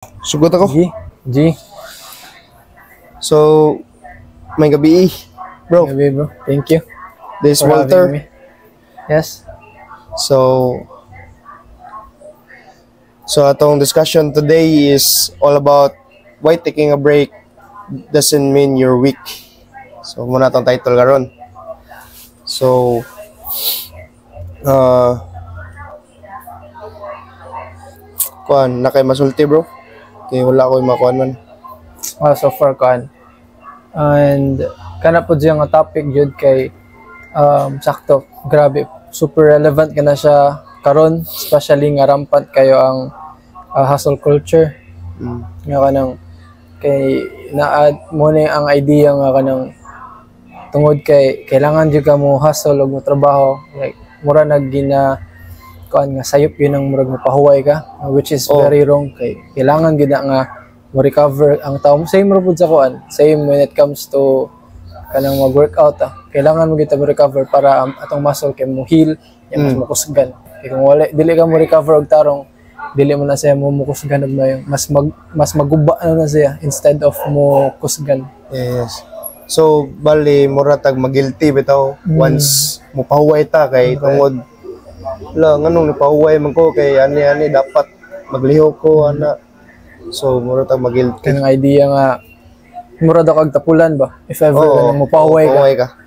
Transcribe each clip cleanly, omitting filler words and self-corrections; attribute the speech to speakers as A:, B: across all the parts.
A: Sugot ako.
B: G. G.
A: So, may gabi, bro.
B: Gabi, bro. Thank you
A: This is
B: for having
A: Walter.
B: me. Yes.
A: So, atong discussion today is all about why taking a break doesn't mean you're weak. So, muna itong title karon. So, kuan na kay masulti, bro. Kaya wala ko yung makuan man.
B: So far, kan. And kana po diyang nga topic jud kay sakto, grabe, super relevant kana siya karon, especially nga rampant kayo ang hustle culture. Nga kanang kay naad mo ni ang idea nga kanang tungod kay kailangan jud ka mo hustle ug mo trabaho, like mura nagina kuan nga sayop yun ang murag mapahuway ka, which is very wrong. Kay kailangan gid na nga mo recover ang tao. Same ra pud sa kuan, same when it comes to kanang mag-workout. Kailangan mo gid mo recover para atong muscle kay mo heal, mas makusgan. Kay kung wala dili ka mo recover og tarong, dili mo na siya mo mukusgan og mayo, mas maguba na siya instead of mo kusgan.
A: Yes. So, bali, mura tag mag-guilty bitaw once mo pahuway ta kay tungod lang anong nipahuway man ko kay ani dapat magliho ko ana. So, mura tag mag-guilty.
B: Kanang idea nga mura daw kag tapulan ba if ever kanang mopahuway ka.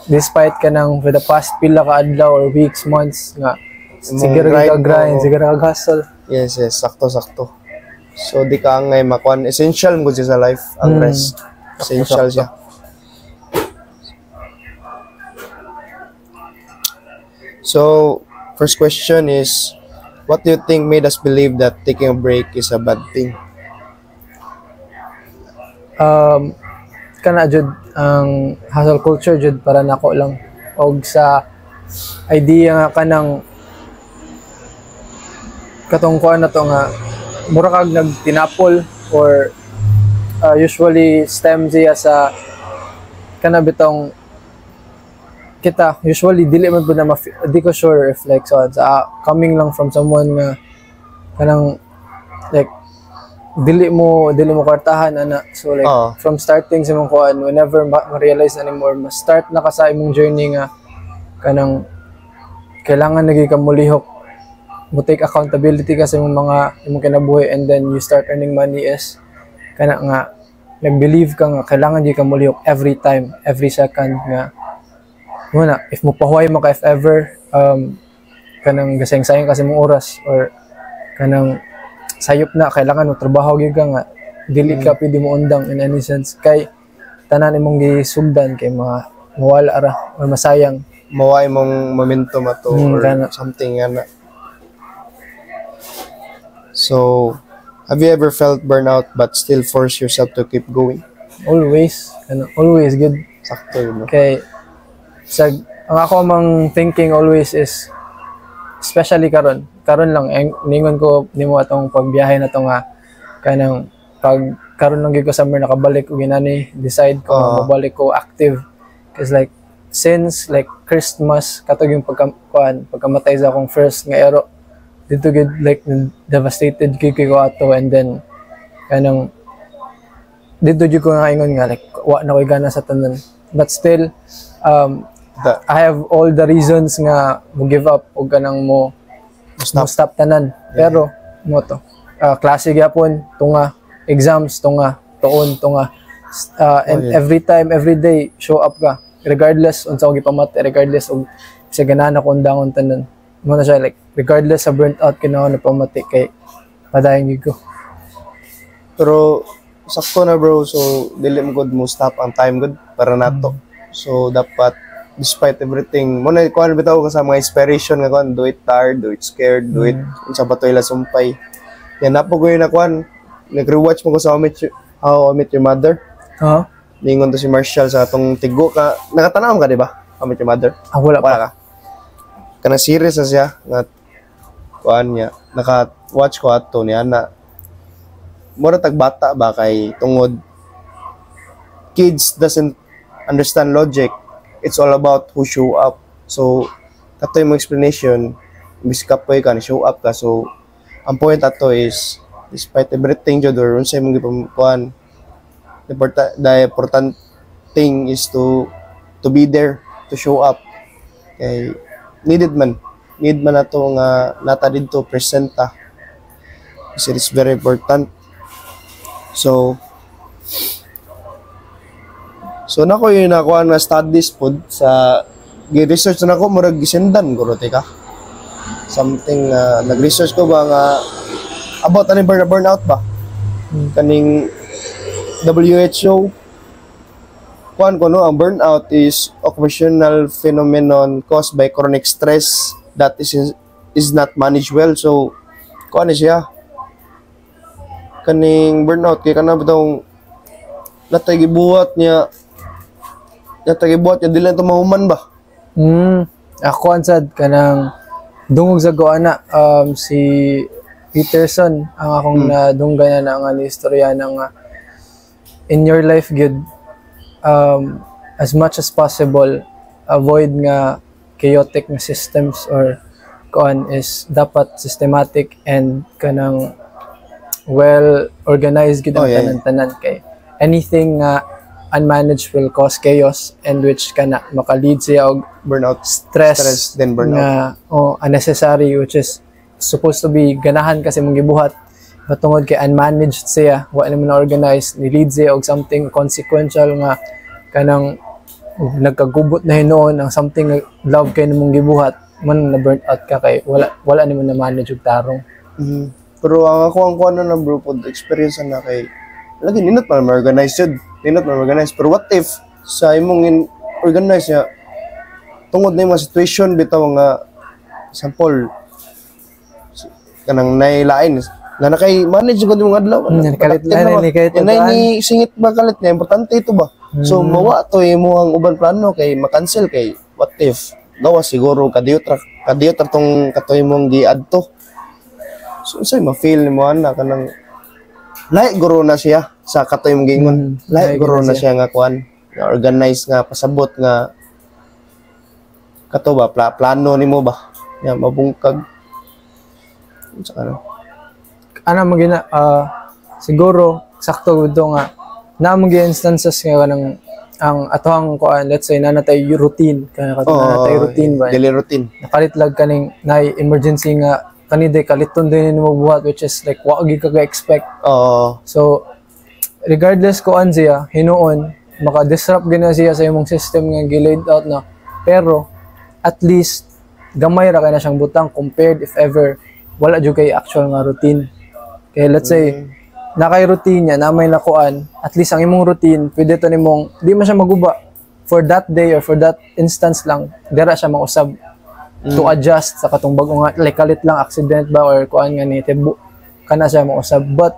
B: Despite kanang for the past pila ka adlaw or weeks, months nga siguro ka grind, siguro ka hustle.
A: Yes, sakto. So, di ka angay makuan. Essential mo siya sa life, ang rest. Essential siya. So, first question is, what do you think made us believe that taking a break is a bad thing?
B: Kana jud ang hustle culture jud para nako lang og sa idea nga kanang katong kuan na to nga mura kag nagtinapol or usually stem siya sa kana bitong kita usually dili man pud na di ko sure if like so coming lang from someone nga kanang like dili mo kwartahan ana, so like from starting sa mong kuan whenever ma-realize anymore mas start na ka sa imong journey nga kanang kailangan nagi ka mulihok mo take accountability ka sa imong kinabuhi, and then you start earning money is kana nga nag-believe ka nga kailangan di ka mulihok every time, every second nga muna if mo pahuway mo ka if ever kanang gasayang-sayang kasi mong oras or kanang sayop na kailangan mo trabaho gyud ka nga dili ka pwede mo undang in any sense kay tanan imong gisugdan kay mawala ra or masayang
A: maway mong momentum ato or something ana. So, have you ever felt burnout but still force yourself to keep going?
B: Always good.
A: Sakto yun.
B: Kay ang ako mang thinking always is, especially karon lang ningon ko nimo atong pagbiyahe na to nga kanang pag karon lang gyud ko summer nakabalik og inani decide ko mabalik ko active, cause like since like Christmas katog yung pagkamatay sa akong first nga ero dito gid like devastated ko ato, and then kanang dito jud ko nga ingon nga like wa na koy gana sa tanan, but still I have all the reasons nga mo give up o ganang mo stop tanan. Pero mo to klase gyapon tunga, exams tunga, tuon tunga, and every time every day show up ka regardless unsa og ipamati, regardless og sa ganahan ako undangon tanan mo na siya, like regardless sa burnt out kinahon na pamati kay padayon gyud ko.
A: Pero sakto na bro, so dili mo good mo stop ang time good para nato. So dapat despite everything mo na kuan bitaw ka sa mga inspiration nga kuan, do it tired, do it scared, do it unsa ba to ila sumpay. Yan napo ko na kuan, nag-rewatch mo ko sa How I Met Your Mother. Ningon to si Marshall sa atong tigo ka, nakatanaw ka di ba? How I Met Your Mother?
B: Wala
A: ka. Kana series na siya nga kuan niya, naka-watch ko ato niya na mura tag bata ba kay tungod kids doesn't understand logic. It's all about who show up. So, kato yung explanation, miss kapoy ka, show up ka. So, ang point ato is, despite everything jud or unsay mong gipamukuan, the important thing is to be there, to show up. Kay need man ato nga nata didto presenta. Kasi it's very important. So nako yung nakuha na studies pod sa gi-research na ko murag gisendan guro ka. Something nag-research ko ba nga about ani burnout ba? Kaning WHO kuan ko no, ang burnout is occupational phenomenon caused by chronic stress that is not managed well. So kuan siya kaning burnout kay kana bitaw natay gibuhat niya dili to mahuman ba.
B: Ako ansad kanang dungog sa goana si Peterson ang akong nadunggan na nga istorya ng in your life good, as much as possible avoid nga chaotic na systems or kuan is dapat systematic and kanang well organized gid ang tanan kay anything nga unmanaged will cause chaos and which kana maka-lead siya og
A: Burnout,
B: stress
A: then burnout.
B: nga unnecessary, which is supposed to be ganahan kasi mong gibuhat but tungod kay unmanaged siya, wa naman na organized, ni-lead siya og something consequential nga kanang nagkagubot na hinuon ang something nga love kay nimong gibuhat man na burnt out ka kay wala naman na manage og tarong.
A: Pero ang ako ang kuan na bro pod experience na kay lagi ninot man organized jud. Pero what if sa imong organize niya tungod na yung mga situation bitaw nga example kanang nailain nga nakay manage gud imong adlaw
B: kalit
A: ni singit ba kalit niya importante ito ba. So mawa to imong uban plano kay ma-cancel kay what if gawa siguro kadiyot tong katoy mong giadto. So say ma-feel mo ana kanang lahi guro na siya sa katoy mong gingon. Lahi guro na siya nga kuan, nga organize nga pasabot nga kato ba plano nimo ba. Ya mabungkag. Sa
B: ano magina siguro sakto gud nga na mga instances nga kanang ang atoang kuan, let's say nanatay routine kana nanatay routine ba.
A: Daily routine.
B: Nakalit lag kaning nay emergency nga kanide kaliton din mo buhat which is like wa gyud ka expect. So regardless ko an siya hinuon maka-disrupt gina siya sa imong system nga gi-laid out na, pero at least gamay ra kay na siyang butang compared if ever wala jud kay actual nga routine. Kaya let's say nakay routine niya na may nakuan, at least ang imong routine pwede to nimong di man siya maguba for that day or for that instance lang, dira siya mausab to adjust sa katong bag-o nga like kalit lang accident ba or kuan nga ni tibo kana siya mausab. But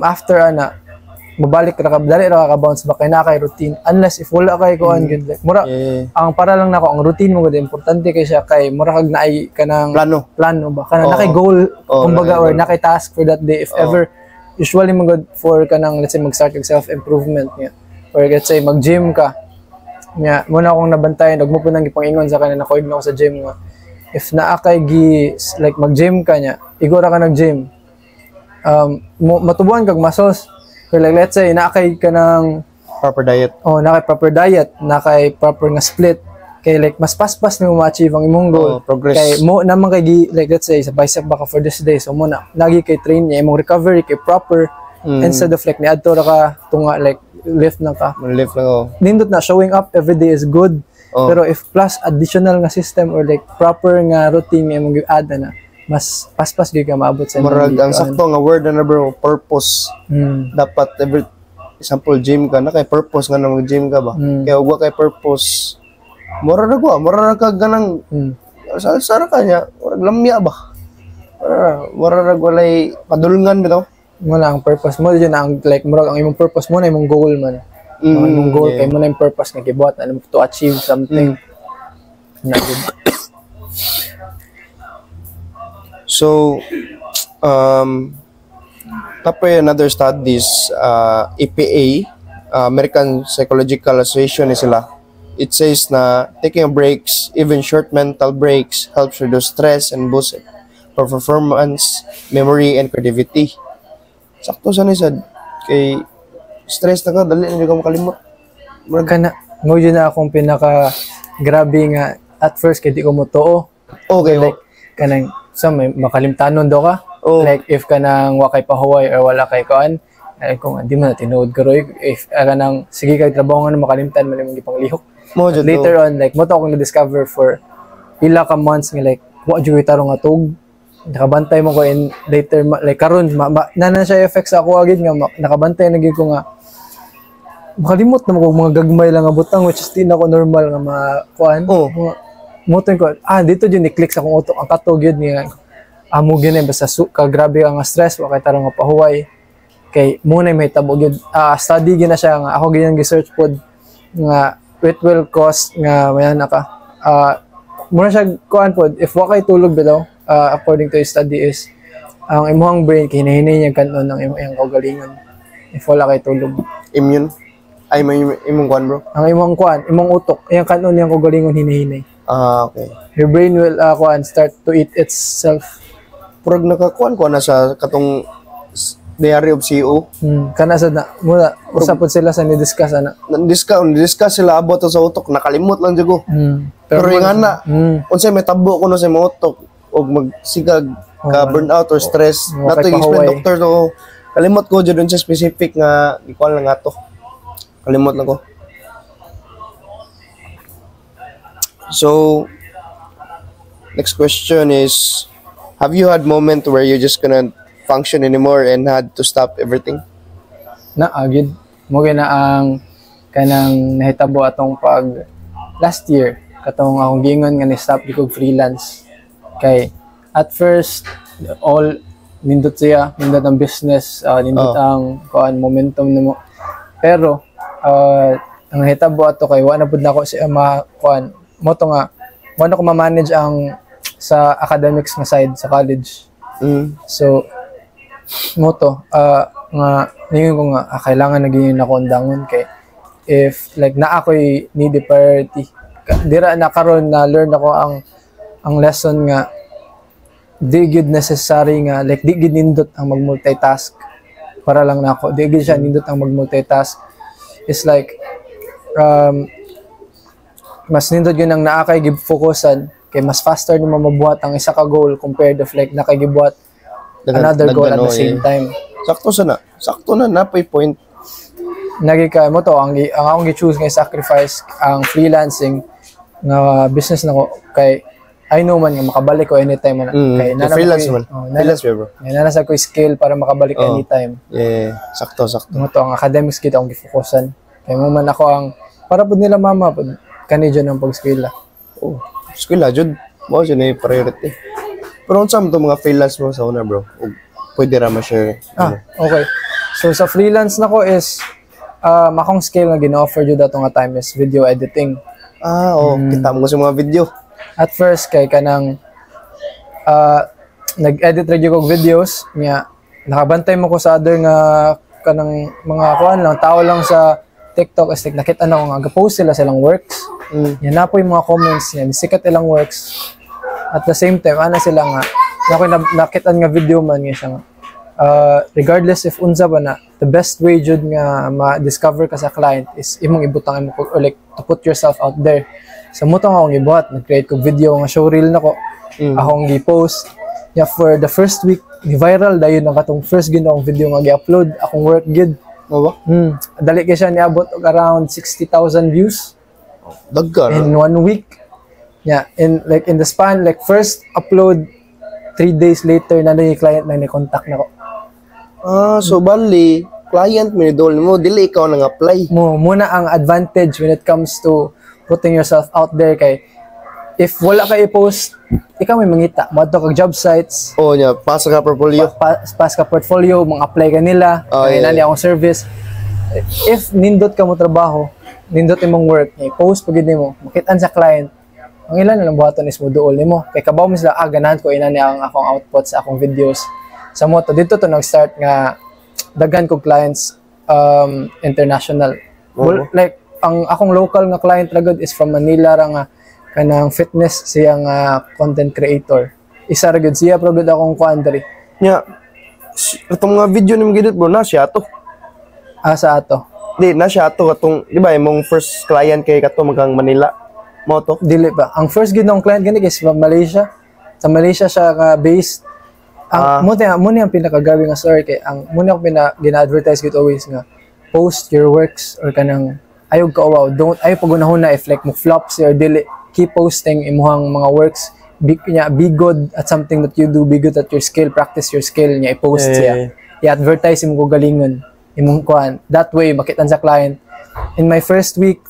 B: after ana mabalik ra ka dali ra ka bounce back kay na kay routine unless if wala kay kuan gud like mura ang para lang nako ang routine mo gud importante kay siya kay mura kag naay kanang plano ba kanang nakay goal kumbaga or nakay task for that day if ever usually mo gud for kanang let's say mag-start og self improvement niya or let's say mag-gym ka niya muna akong nabantayan og mo po nang gipangingon sa kanina nakoy na ako sa gym nga if naa kay like mag-gym ka niya igora ka nag-gym matubuan kag muscles. So like let's say nakay ka ng
A: proper diet.
B: Nakay proper diet, nakay proper nga split. Kay like mas paspas nimo ma-achieve ang imong goal.
A: Progress.
B: Kay mo naman kay like let's say sa bicep baka for this day. So mo na lagi kay train niya imong recovery kay proper instead of like niadto ra ka tunga like lift na ka.
A: Lift na
B: Nindot na showing up every day is good. Pero if plus additional nga system or like proper nga routine nga imong gi-add na mas paspas gyud ka maabot sa
A: murag ang sakto nga word na bro purpose. Dapat every example gym ka na kay purpose nga nang gym ka ba kaya ug kay purpose mura ra ka ganang sara ka nya murag lamya ba mura ra walay padulngan bitaw
B: wala ang purpose mo dyan ang like murag ang imong purpose mo na imong goal man imong goal kay mo na yung purpose nga gibuhat na to achieve something na good.
A: So, tapos another studies, EPA, American Psychological Association sila. It says na taking breaks, even short mental breaks, helps reduce stress and boost performance, memory, and creativity. Sakto sa nisad. Kay stress na ka, dali na ka makalimot.
B: Kana, mo yun na akong pinaka grabe nga at first kay di ko mo too.
A: Okay,
B: Like, kanang, sa may makalimtanon do ka.
A: Oh.
B: Like, if kanang wakay pahuway or wala kay kuan, ay kung hindi mo na tinuod ka roy, if kanang, sige kay trabaho nga na makalimtan, malimang ipanglihok.
A: mo dyan
B: Later on, like, mo to akong na-discover for pila ka months nga, like, wa dyan tarong atog. Nakabantay mo ko and later, like, karon nanan siya effects ako agad nga, nakabantay na ko nga, makalimot na mo mga gagmay lang nga butang, which is di na ako normal nga makuan.
A: Oh.
B: Mutin ko, dito dyan i-click sa akong utok, ang katog yun nga, amo yun basta kagrabe ang stress, wakay tarong nga pahuway. Kay muna may tabo yun, study yun na siya nga, ako ganyan gi-search pod nga, it will cause nga, mayan na ka, muna siya kuan pod, if wakay tulog bitaw, according to his study is, ang imuhang brain, kinahinay niya kanon ng imong kaugalingon, if wala kay tulog.
A: Immune? Ay, may imong kuan, bro?
B: Ang imong kuan, imong utok, yung kanon niyang kaugalingon hinahinay.
A: Okay.
B: Your brain will start to eat itself.
A: Purag nakakuan ko na sa katong diary of CEO.
B: Kana sa na muna usapod sila sa ni-discuss ana.
A: Discuss sila about sa utok, nakalimot lang jud ko. Pero yung ana, unsay may tabo ko na sa mga utok og magsigag ka burnout or stress. Nato explain doctor to. Kalimot ko jud sa specific nga ikuan lang ato. Kalimot lang ko. So, next question is, have you had moment where you just couldn't function anymore and had to stop everything?
B: Na agid mo na ang kanang nahitabo atong pag last year katong akong gingon nga ni-stop ko freelance. Kay at first all nindot ang business, nindot ang kuan momentum nimo. Pero ang nahitabo ato kay wa na pud nako si kuan mo to nga wala ko ma-manage ang sa academics nga side sa college. So mo to nga ningon ko nga kailangan naging ako undangon kay if like na ako'y needy priority dira na karon na learn ako ang lesson nga di gid necessary nga like di gid nindot ang mag-multitask para lang nako di gid siya nindot ang mag-multitask. It's like mas nindot yun ang naakay gifokusan kay mas faster nimo mabuhat ang isa ka goal compared to like nakagibuhat another goal at the same time.
A: Sakto na napay point.
B: Nagika mo to ang akong gi-choose nga sacrifice ang freelancing nga business nako kay I know man nga makabalik ko anytime man kay
A: nana freelance man. Freelance bro.
B: Nana sa ko skill para makabalik anytime.
A: Yeah, sakto.
B: Mo to ang academics kita akong gifokusan. Kay mo man ako ang para pud nila mama pud kani dyan ang pag-eskwela.
A: Eskwela jud. Mo jud na priority. Pero unsa man to mga freelance mo sa una bro? Pwede ra ma-share.
B: Okay. So sa freelance nako is akong skill nga gina-offer jud ato nga time is video editing.
A: Kita mo sa mga video.
B: At first kay kanang nag-edit ra jud kog videos nya nakabantay mo ko sa other nga kanang mga kuan lang tao lang sa TikTok is like nakita na ko nga ga-post sila silang works. Yan na po yung mga comments yan, sikat ilang works. At the same time, ana sila nga, nakita nga video man nga siya nga. Regardless if unsa ba na, the best way jud nga ma-discover ka sa client is imong ibutang or like to put yourself out there. Sa mutong akong ibuhat, nag-create ko video nga showreel na ko. Akong gi-post. Yeah, for the first week, ni-viral dayon ang katong first ginawang video nga gi-upload, akong work gid. Dali kay siya niabot og around 60,000 views.
A: Dagga
B: in 1 week. Yeah, in the span like first upload 3 days later na yung client na ni-contact nako.
A: So bali client mo dili ikaw nang apply.
B: Muna ang advantage when it comes to putting yourself out there kay if wala ka i-post, ikaw may mangita. Madto kag job sites.
A: Pass ka portfolio.
B: Pass ka portfolio, mang-apply ka nila. Kaya nani akong service. If nindot ka mo trabaho, nindot imong work, i-post pagid nimo, makitaan sa client. Ang ilan na lang buhaton is mo duol nimo. Kay kabaw mo sila, ganahan ko inani ang akong output sa akong videos. Sa moto dito to nag-start nga daghan kog clients international. Like ang akong local nga client ragod is from Manila ra nga kanang fitness siyang content creator. isa ra gyud siya pro gyud akong kuan diri.
A: Nya, itong mga video ni Gidot bro, na siya to.
B: Asa ato.
A: Di, na siya to. Katong, di ba, yung first client kay Kato magang Manila. Mo to.
B: Dili pa. Ang first gid ng client gani kay sa Malaysia. Sa Malaysia siya ka based. Ang mo ang pinakagabi nga story kay ang mo ang gina-advertise gid always nga post your works or kanang ayog ka wow, don't ay pagunahon na if like mo flop or dili, keep posting imuhang mga works. Be good at something that you do, be good at your skill, practice your skill niya, i-post siya. I-advertise mo galingon imong kuan. That way makitan sa client. In my first week,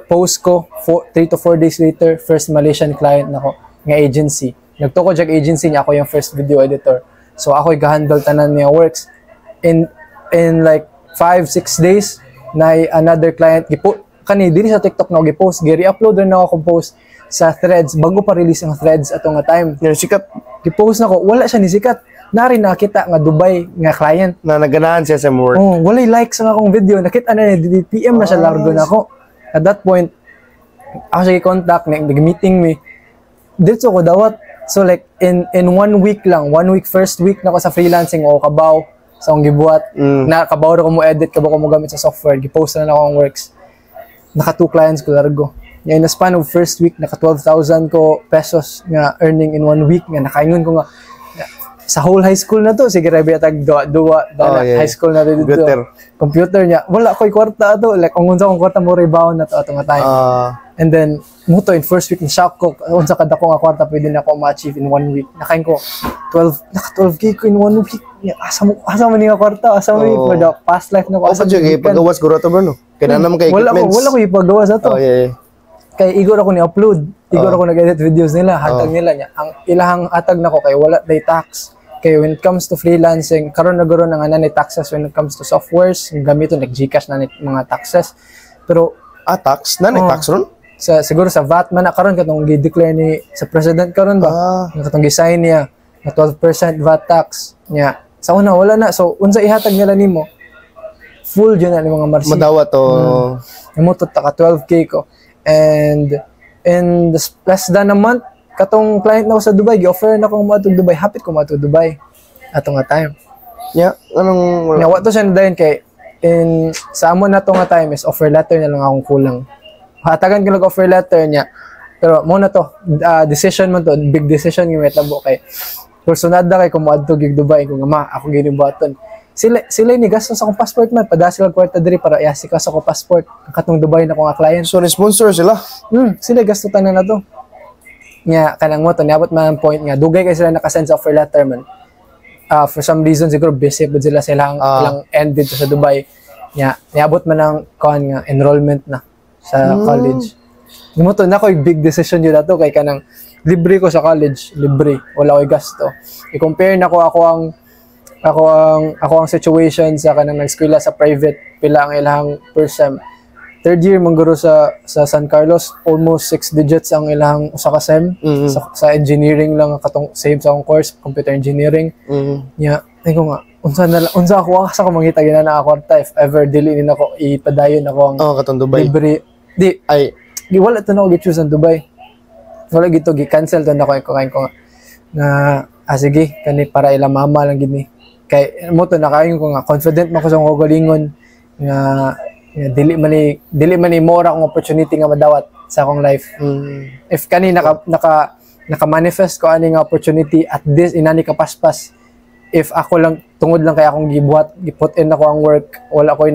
B: post ko 3 to 4 days later, first Malaysian client nako nga agency. Nagtuko jag agency niya, ako yung first video editor. So ako i-handle tanan niya works. In like 5-6 days na another client kani diri sa TikTok na gi-post, gi-re-upload rin ako post sa Threads bago pa release ang Threads ato nga time.
A: Yan sikat.
B: Gi-post nako, wala siya ni sikat. Nari nakita nga Dubai nga client
A: Na naganahan siya sa work.
B: Oh, walay likes ang akong video. Nakita na ni PM na siya largo na ako. At that point, ako siya i-contact, nag-meeting me. Dito ko dawat. So like in 1 week lang, 1 week, first week na ko sa freelancing o kabaw sa akong gibuhat. Na kabaw ra ko mo edit, kabaw ko mo gamit sa software. Gi-post na ako ang works. Naka 2 clients ko largo. Yeah, in the span of first week, naka 12,000 ko pesos nga earning in 1 week nga nakaingon ko nga sa whole high school na to, sige rabi atag duwa high school na dito. Computer niya. Wala ko'y kwarta ato. Like, kung unsa kong kwarta mo rebound na to ato nga time. And then, muto in first week, shock ko. Unsa kada ko nga kwarta pwede na ako ma-achieve in 1 week. Nakain ko, naka 12K ko in 1 week. Asa mo ni nga kwarta? Asa mo for the past life na ko?
A: Asa dyan, ipagawas ko rin ito bro, no? Kaya naman kay equipments.
B: Wala ko ipagawas ato. Kay igor ako ni-upload. Igor ako nag-edit videos nila. Hatag nila niya. Ang ilahang hatag na ko kay wala day tax. Kaya when it comes to freelancing, karon na garo nga nanay taxes when it comes to softwares, gamito nag-Gcash na mga taxes. Pero
A: tax nanay tax ron?
B: Siguro sa VAT man karon katong gi-declare ni sa president karon ba? Katong gi-sign niya na 12% VAT tax niya. Sa una wala na. So unsa ihatag nila nimo? Full jud na ni mga marsi.
A: Madawa to.
B: Imo to taka 12K ko. And in less than a month, katong client na ko sa Dubai, gi-offer na akong mato Dubai. Hapit ko mato Dubai. Ato nga time.
A: Yeah, anong...
B: Nawa to siya na dayon kay sa amon na to nga time is offer letter na lang akong kulang. Hatagan ko offer letter niya. Pero mo na to, decision mo to, big decision yung metabo kay personada kay kung moadto gig Dubai kung ama ako ginibuhaton. Sila ni gastos akong passport man, pada sila kwarta diri para iasikas ako passport. Ang katong Dubai na ko nga client.
A: So, sponsor sila?
B: Sila gastutan na to. Nga kanang mo to niabot man ang point nga dugay kay sila nakasend sa offer letter man. For some reason siguro busy pud sila ilang end dito sa Dubai. Niabot man ang nga enrollment na sa college. Mo to na ko'y big decision yun ato kay kanang libre ko sa college, libre, wala ko'y gasto. I-compare na ko ako ang situation sa kanang nag-eskwela sa private, pila ang ilang per sem. Third year mangguro sa San Carlos, almost 6 digits ang ilang usa ka sem sa engineering lang katong same sa akong course, computer engineering. Ay ko nga unsa ako sa ko mangita gina na kwarta if ever dili ni nako ipadayon ako ang
A: katong Dubai.
B: Libre. Wala to na ko gi-choose ang Dubai. Wala gito gi-cancel to na ko nga na sige kani para ila mama lang gid ni. Kay mo to nakayon ko nga confident man ko sa akong galingon nga dili man ni more akong opportunity nga madawat sa akong life. If kani naka-manifest ko ani nga opportunity at this inani ka paspas, if ako lang tungod lang kay akong giput in ako ang work, wala ko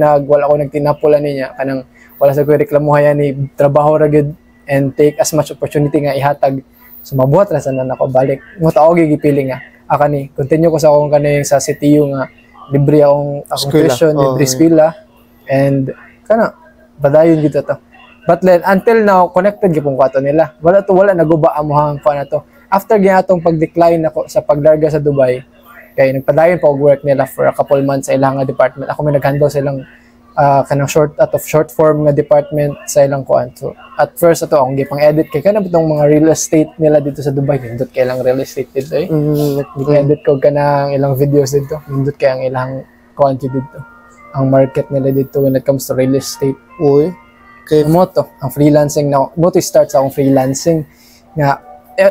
B: nagtinapulan niya kanang wala sa ko reklamuhan ni trabaho ra gid and take as much opportunity nga ihatag. So mabuhat ra sana nako balik. Mo taog gipili nga akani continue ko sa akong kani sa CTU nga libre akong tuition, libre eskwela and kana padayon gito to. But then until now connected gyud ko ato nila. Wala naguba amuhang ko na to. After gyatong pag-decline ako sa paglarga sa Dubai, kay nagpadayon pa og work nila for a couple months sa ilang department. Ako may nag-handle sa ilang kanang short form nga department sa ilang kuan. So at first ato ang gipang-edit kay kana bitong mga real estate nila dito sa Dubai. Nindot kay ilang real estate dito eh. Edit ko kanang ilang videos dito. Nindot kay ang ilang kuan dito. Ang market nila dito when it comes to real estate.
A: Okay.
B: Mo to, ang freelancing na mo to start sa akong freelancing nga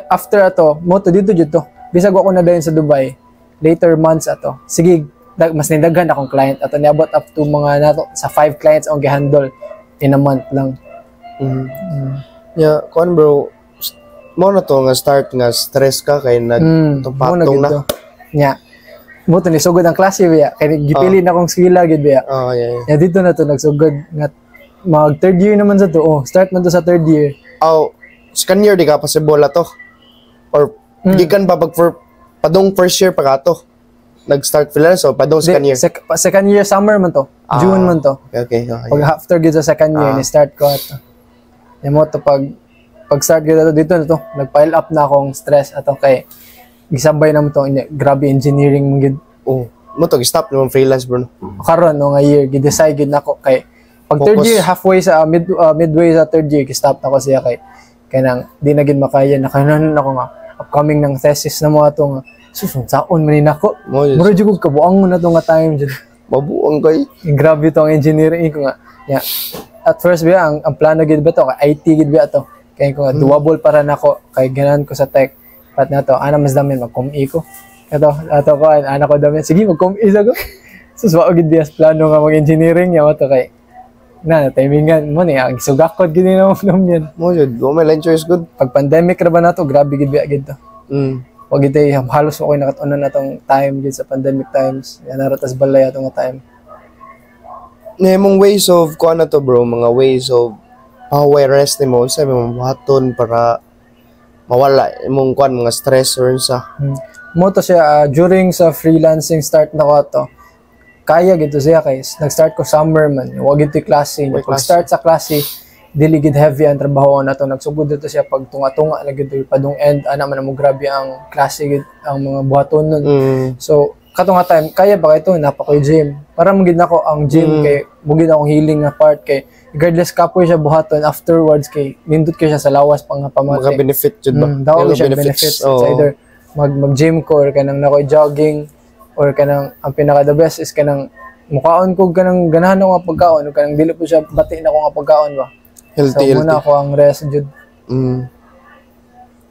B: after ato mo to dito jud to bisag ako na dayon sa Dubai later months ato sige mas nindaghan akong client ato niabot up to mga nato sa 5 clients ang gihandle in a month lang.
A: Yeah, kuan bro, mo na to nga start nga stress ka kay nagtupatong na.
B: Nya. Mo to ni sugod ang klase biya kay gipili na akong skilla gid biya.
A: Oh, yeah.
B: Ya dito na to nagsugod nga mag third year naman sa to. Oh, start man to sa third year.
A: Oh, second year di ka pa sa bola to. Or gikan pa pag padong first year pa ka to. Nag-start freelance so padong second year.
B: Second year summer man to. June man to.
A: Okay.
B: Pag after gid sa second year ni start ko ato. Ya mo to pag start gid ato dito na to. Nag-pile up na akong stress ato kay gisabay na mo to grabe engineering mo gid.
A: Oh, mo to stop naman freelance bro.
B: Karon no nga year gi-decide gid nako kay pag third year halfway sa midway sa third year gi-stop na ko siya kay nang di na gid makaya na kanon ako nga upcoming ng thesis na mo ato nga susun saon man ni nako. Mura jud ko kabuang mo na to nga time jud.
A: Mabuang kay.
B: Grabe tong engineering ko nga. Yeah. At first biya ang plano gid ba to kay IT gid ba to. Kay ko nga doable para nako kay ganan ko sa tech. Pat na to ana mas dami mag-com-e ko. Ato ko ana ko dami sige mag-com-e sa ko. Suswa gid dias plano nga mag-engineering ya to kay na timingan mo ni ang sugakod gid na mo yan.
A: Mo jud, may line choice good.
B: Pag pandemic ra ba na to grabe gid biya gid to. Wag gid halos ako nakatunan na tong time gid sa pandemic times. Yan naratas balay atong time.
A: Nemong ways of kuan na to bro, mga ways of power rest nimo sa imong buhaton para mawala imong kuan mga stress or sa.
B: Mo to siya during sa freelancing start na ko to. Kaya gito siya kay nag-start ko summer man. Wag gito klase. Pag start sa klase dili gid heavy ang trabaho na to. Nagsugod dito siya pag tunga-tunga na gito padung end ana man mo grabe ang klase gid ang mga buhaton nun. So katong nga time kaya ba ito napakoy gym para magid nako ang gym kay mugid akong healing nga part kay regardless kapoy siya buhaton afterwards kay nindot kay siya sa lawas pang pamati
A: mga benefit jud ba
B: daw siya benefits it's either mag gym ko or kanang nakoy jogging or kanang ang pinaka the best is kanang mukaon ko kanang ganahan ako nga pagkaon o kanang dili po siya bati na ko nga pagkaon ba
A: healthy
B: so muna ako ang rest jud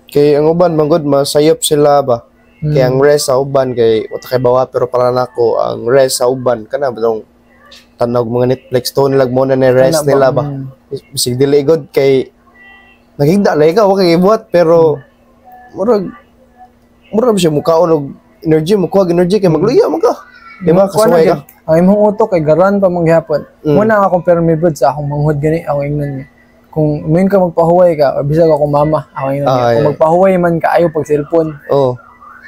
A: kay ang uban manggod masayop sila ba. Kaya ang rest sa uban kay wata kay bawa pero para nako ang rest sa uban kana bitong tanog mga Netflix to nilag mo na ni rest nila ba. Bisig dili god kay nagigda lay ka wa kay buhat pero murag siya mukaon og energy mo kuha energy kay magluya man ka. Di ba kasuway ka?
B: Ang imong utok kay garan pa mangyapon. Muna nga compare me bud sa akong manghud gani ako ingnon niya. Kung main ka magpahuway ka or bisag ako mama ako ingnon niya. Kung magpahuway man ka ayo pag cellphone.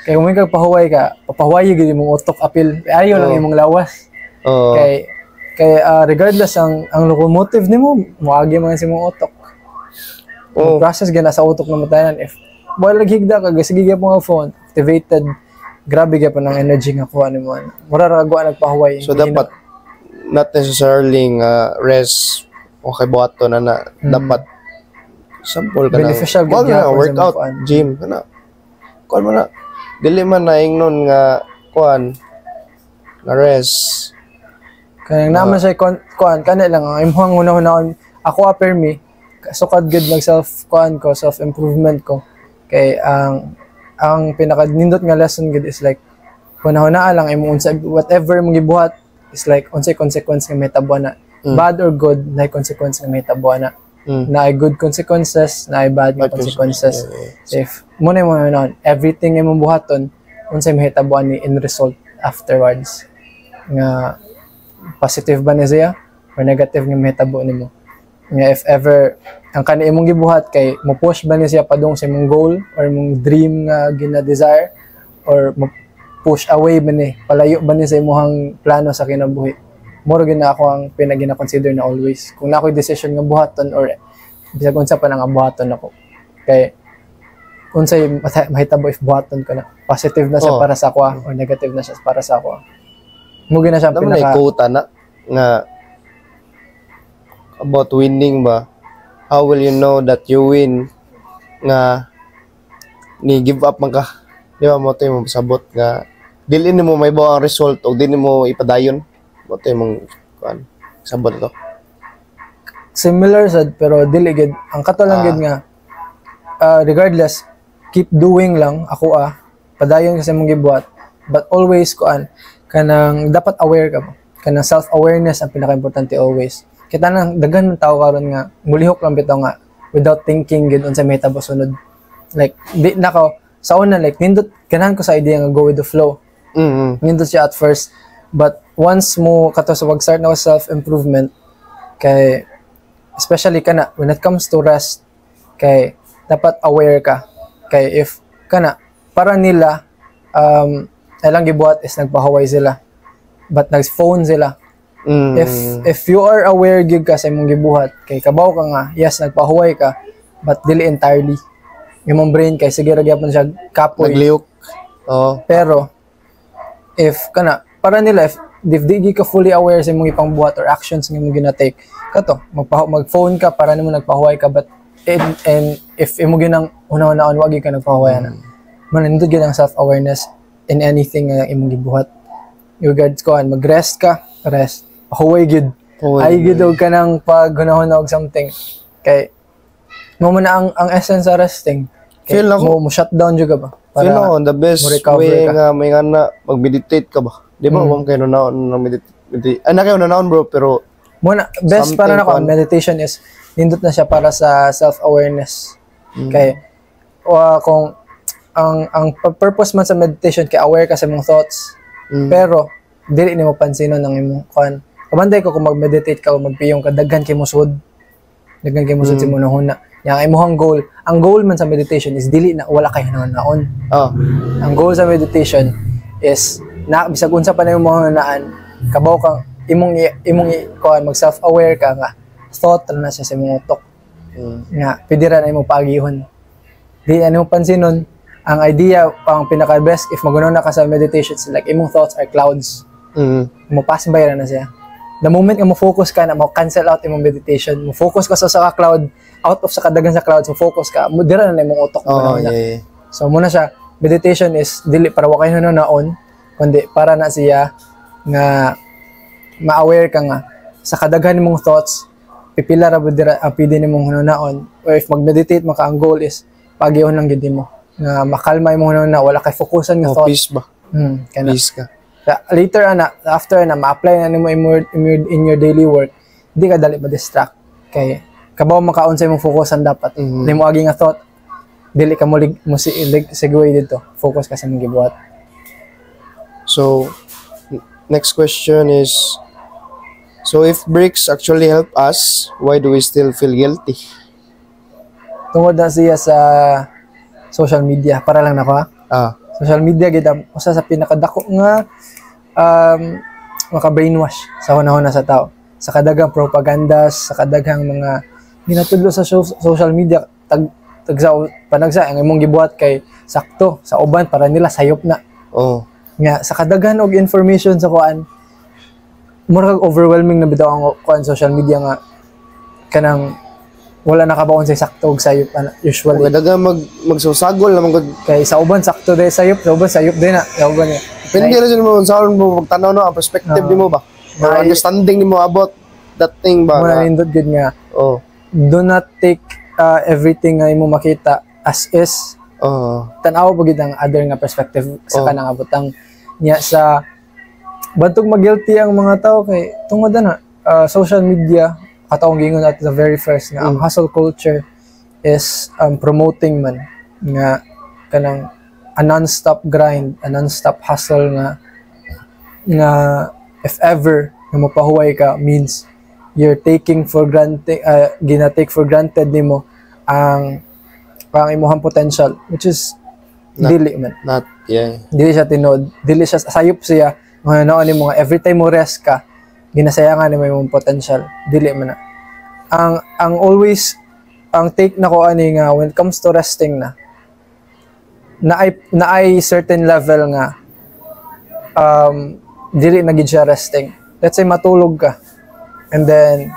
B: Kaya kung may kagpahuway ka, papahuway gid imong utok apil. Ayaw lang imong lawas. Kay regardless ang locomotive nimo, moagi man sa imong utok. Process gina sa utok na matanan if wala higda ka sige gyud mo phone activated. Grabe gyud pa ng energy nga kuha nimo. Mura ra gwa nagpahuway.
A: So dapat not necessarily rest o kay buhaton na dapat sample ka
B: beneficial
A: na workout gym kana. Kuan mo na dili man na ingnon nga kuan na rest
B: kaya naman siya kuan kana lang ang imong hunahunahon ako apper me sukad good mag self kuan ko self improvement ko kay ang pinaka nindot nga lesson good is like hunahuna lang imong unsa whatever mong gibuhat is like unsay consequence nga mahitabo na bad or good na consequence nga mahitabo na na good consequences na bad consequences if muna mo non everything imong buhaton unsay mahitabuan ni in result afterwards nga positive ba ni siya or negative nga mahitabo nimo nga if ever ang kani imong gibuhat kay mo push ba ni siya padung sa imong goal or imong dream nga gina-desire or mo push away ba ni palayo ba ni sa imong plano sa kinabuhi more gid na ako ang pinagina-consider na always kung na ako'y decision nga buhaton or bisag unsa pa nga buhaton ako kay unsay mahitabo if buhaton ko na positive na siya para sa ako or negative na siya para sa ako mo gina siya
A: pinaka quote na nga about winning ba how will you know that you win nga ni give up man ka di ba mo to yung sabot nga dili nimo may bawang result o dili mo ipadayon mo to yung kuan sabot to
B: similar sad pero dili gid ang kato lang gid nga regardless keep doing lang ako padayon kasi mong gibuhat, but always kanang dapat aware ka ba, kanang self-awareness ang pinaka-importante always. Kita nang daghan ng tao karon nga mulihok lang bitaw nga without thinking gid unsa may hitabo sunod. Like di nako sa una, like nindot ganahan ko sa idea nga go with the flow. Nindot siya at first, but once mo kato sa pag-start na self-improvement, kay especially kana when it comes to rest, kay dapat aware ka. Kay if kana para nila ilang gibuhat is nagpahuway sila, but nag-phone sila. If you are aware gyud ka sa imong gibuhat, kay kabaw ka nga yes nagpahuway ka, but dili entirely. Imong brain kay sige ra gyapon siya kapoy
A: Nagliyok.
B: pero if kana para nila if di ka fully aware sa imong ipangbuhat or actions nga imong gina-take, kato mag-phone ka para nimo nagpahuway ka, but and if imo ginang una-unaon wag ka nagpahuway na. Manindot gyud ang self-awareness in anything nga imong gibuhat. Regards ko mag-rest ka, rest. Pahuway gyud. Ay gyud og kanang paghunahuna og something. Kay mo man ang essence sa resting. Kay,
A: Feel ako.
B: mo shutdown jud ka ba?
A: Feel ako, the best
B: mo-recover
A: way
B: ka.
A: nga may nga na mag-meditate ka ba? Di ba, kayo na meditate. Na kayo na bro, pero
B: Muna, best
A: something
B: para na ko,
A: fun.
B: meditation is, nindot na siya para sa self-awareness. Kay, kung, ang purpose man sa meditation, kay aware ka sa mong thoughts, pero, dili ni mo pansinon ng imong kuan. Kabanday ko kung mag-meditate ka o magpiyong ka, daghan kay musud. Daghan kay musud si munahuna. Yang imong goal, ang goal man sa meditation is dili na wala kay hinahon. Ang goal sa meditation is na bisag unsa pa na yung mga naan, kabaw kang imong kuan mag self-aware ka nga thought na siya sa imong utok. Nga pwede ra na imong paagihon. Di ano mo pansinon, ang idea ang pinaka best if maguna ka sa meditations like imong thoughts are clouds. Mo pass by ra na siya. The moment nga mo focus ka na mo cancel out imong meditation, mo focus ka sa cloud, out of sa kadagan sa clouds, mo focus ka, mo dira na imong utok mo na. So muna siya, meditation is dili para wa kay naon, kundi para na siya nga ma-aware ka nga sa kadaghan nimong thoughts, pipila ra dira ang pwede nimong hunaon, or if mag-meditate mo ka, ang goal is pagihon lang gid mo nga makalma imong hunahuna, wala kay fokusan nga thoughts.
A: Peace ba?
B: Kana.
A: Peace ka.
B: Later after ma-apply na nimo in your daily work, di ka dali ma-distract. Kay kabaw makaon sa imong fokusan dapat. Di mo agi nga thought, dili ka mo segue dito. Focus ka sa imong gibuhat.
A: So, next question is, so if breaks actually help us, why do we still feel guilty?
B: Tungod na siya sa social media, para lang nako Social media gid usa sa pinakadako nga maka-brainwash sa hunahuna sa tao. Sa kadagang propagandas, sa kadagang mga ginatudlo sa social media, panagsa ang imong gibuhat kay sakto sa uban para nila sayop na. Nga sa kadaghan og information sa kuan, murag overwhelming na bitaw ang kuan social media nga kanang wala nakabaon sa sakto og sayop usually.
A: Kadaga magsusagol naman gud
B: Kay sa uban sakto day sayop, sa uban sayop din na. Sa uban niya.
A: depende ra mo sa mo pagtanaw no ang perspective nimo ba or understanding nimo about that thing ba.
B: Muna nindot gid nga. Do not take everything nga imo makita as is. Tanaw pa gid ang other nga perspective sa kanang abutang niya sa bantog mag-guilty ang mga tao kay tungod na social media katong gingon at the very first nga ang hustle culture is promoting man nga kanang a non-stop grind, a non-stop hustle nga if ever nga mapahuway ka means you're taking for granted gina-take for granted nimo ang imong potential, which is dili man. Dili siya tinod, dili siya sayop siya nga nimo nga every time mo rest ka ginasayangan nimo imong potential, dili man na. Ang always ang take na ko ani nga when it comes to resting na ay certain level nga dili na gid siya resting. Let's say matulog ka and then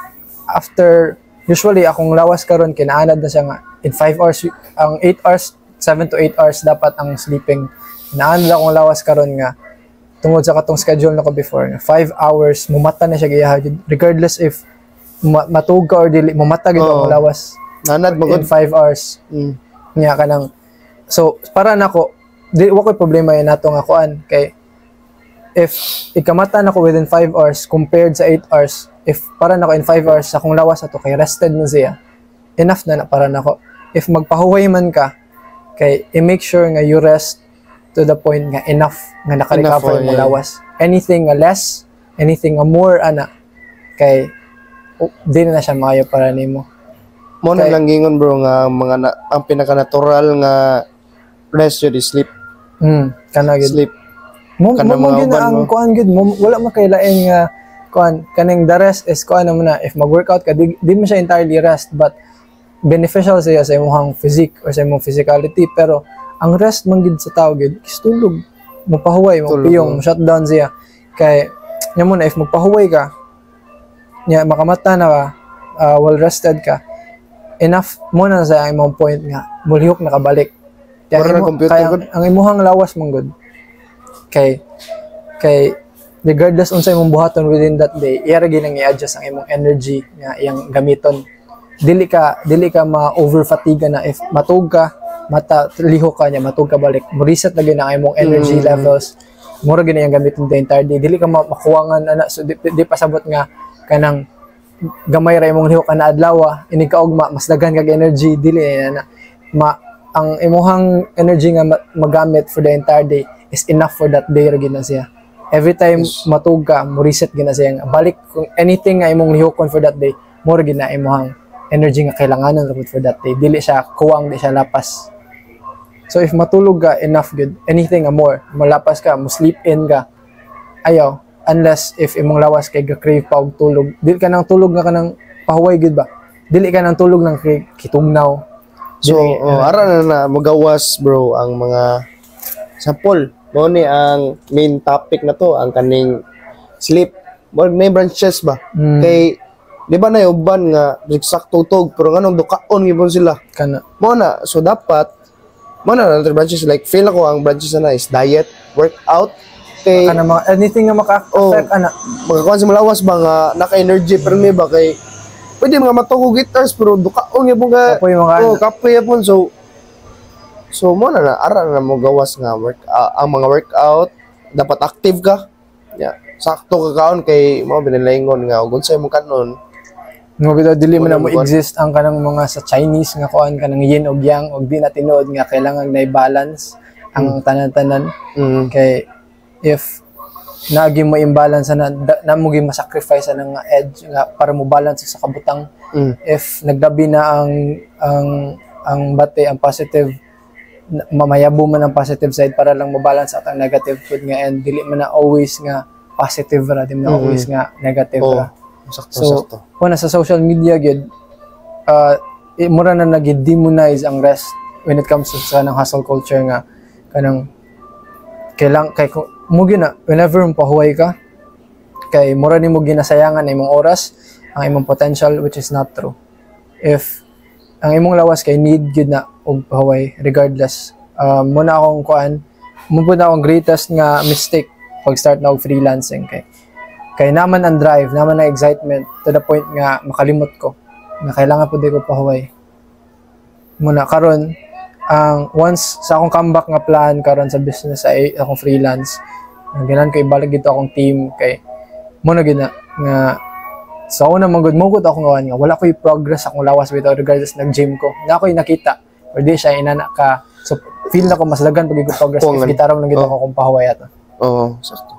B: after usually akong lawas karon kinaanad na siya nga in 5 hours ang 8 hours 7 to 8 hours dapat ang sleeping. Naanad akong lawas karon nga tungod sa katong schedule nako before 5 hours mumata na siya gihagid regardless if matug ka or dili mumata gid ang lawas
A: nanad magod
B: in 5 hours. Nya kanang So para nako di wa ko'y problema yan nato nga kuan kay if ikamata nako within 5 hours compared sa 8 hours, if para nako in 5 hours akong lawas ato kay rested na siya, enough na para nako. If magpahuway man ka kay i-make sure nga you rest to the point nga enough nga naka-recover mo lawas. Anything nga less, anything nga more ana kay di na siya maayo para nimo.
A: Mo na lang gingon bro nga ang pinaka-natural nga rest yun is sleep.
B: Kana gid.
A: Sleep.
B: Mo gid ang kuan gid mo wala makailain nga kuan kaning the rest is kuan mo na if mag-workout ka di mo siya entirely rest but beneficial siya sa imong physique or sa imong physicality pero ang rest man gid sa tao gid is tulog. Mapahuway mo piyong shutdown siya kay nya mo na if magpahuway ka nya makamata na ka well rested ka enough mo na sa imong point nga mulihok nakabalik. Kaya ang imuhang lawas mong good kay regardless unsa imong buhaton within that day iya ra ginang i-adjust ang imong energy nga iyang gamiton dili ka ma-over fatigue na if matug ka mata lihok ka nya matug ka balik mo reset lagi na ang imong energy levels mura gina iyang gamiton the entire day dili ka makuwangan ana so di pasabot nga kanang gamay ra imong lihok ana adlaw ini kaugma mas daghan kag energy dili na ang imuhang energy nga magamit for the entire day is enough for that day ra gina siya. Every time matug ka, mo reset gina siya. Balik kung anything nga imong lihokon for that day, mo ra gina imuhang energy nga kailanganan ra for that day. Dili siya kuwang, di siya lapas. So if matulog ka, enough good. Anything nga more, malapas ka, mo sleep in ka. Ayaw, unless if imong lawas kay ga-crave pa og tulog. Dili ka nang tulog nga kanang pahuway good ba? Dili ka nang tulog nang kitugnaw.
A: So, ara na magawas bro ang mga sample. Mo ni ang main topic na to, ang kaning sleep. May branches ba? Kay di ba na uban nga sakto tug pero nganong dukaon gipon sila.
B: Kana.
A: Mo na so dapat mo na branches like feel ako ang branches na is diet, workout, kay
B: kana mga anything nga maka-affect ana.
A: Magkakuan sa malawas ba nga naka-energy pero may ba kay pwede mga matugo guitars pero dukaon gyapon ka. Kapoy gyapon so mo na ara na mo gawas nga ang mga workout dapat active ka. Yeah. Sakto ka kaon kay mo binilingon nga ug unsay mo kanon.
B: Mo gid dili man mo exist ang kanang mga sa Chinese nga kuan kanang yin og yang og di na tinuod nga kailangan na i-balance ang tanan-tanan. Kay if nagi mo imbalance na mo gi ma-sacrifice ang edge nga para mo balance sa kabutang. If nagdabi na ang bate ang positive mamayabo man ang positive side para lang mo-balance at ang negative food nga and dili man na always nga positive ra di man always nga negative ra. Sakto. Una sa social media gid mura na nag-demonize ang rest when it comes to kanang hustle culture nga kanang kailang kay mo gina whenever mo pahuway ka kay mura nimo ginasayangan ang imong oras ang imong potential which is not true. If ang imong lawas kay need gid na og pahuway regardless muna akong kuan mo akong greatest nga mistake pag start na og freelancing kay naman ang drive naman ang excitement to the point nga makalimot ko na kailangan pud ko pahuway muna karon ang once sa akong comeback nga plan karon sa business sa akong freelance ginan ko ibalik gito akong team kay muna gid na nga so una magud ako nga wala ko'y progress akong lawas without regardless nag-gym ko na ako'y nakita or di siya inana ka so feel na ko mas dagan pag progress if gitarong lang gito ako kung pahuway ato.
A: Sakto.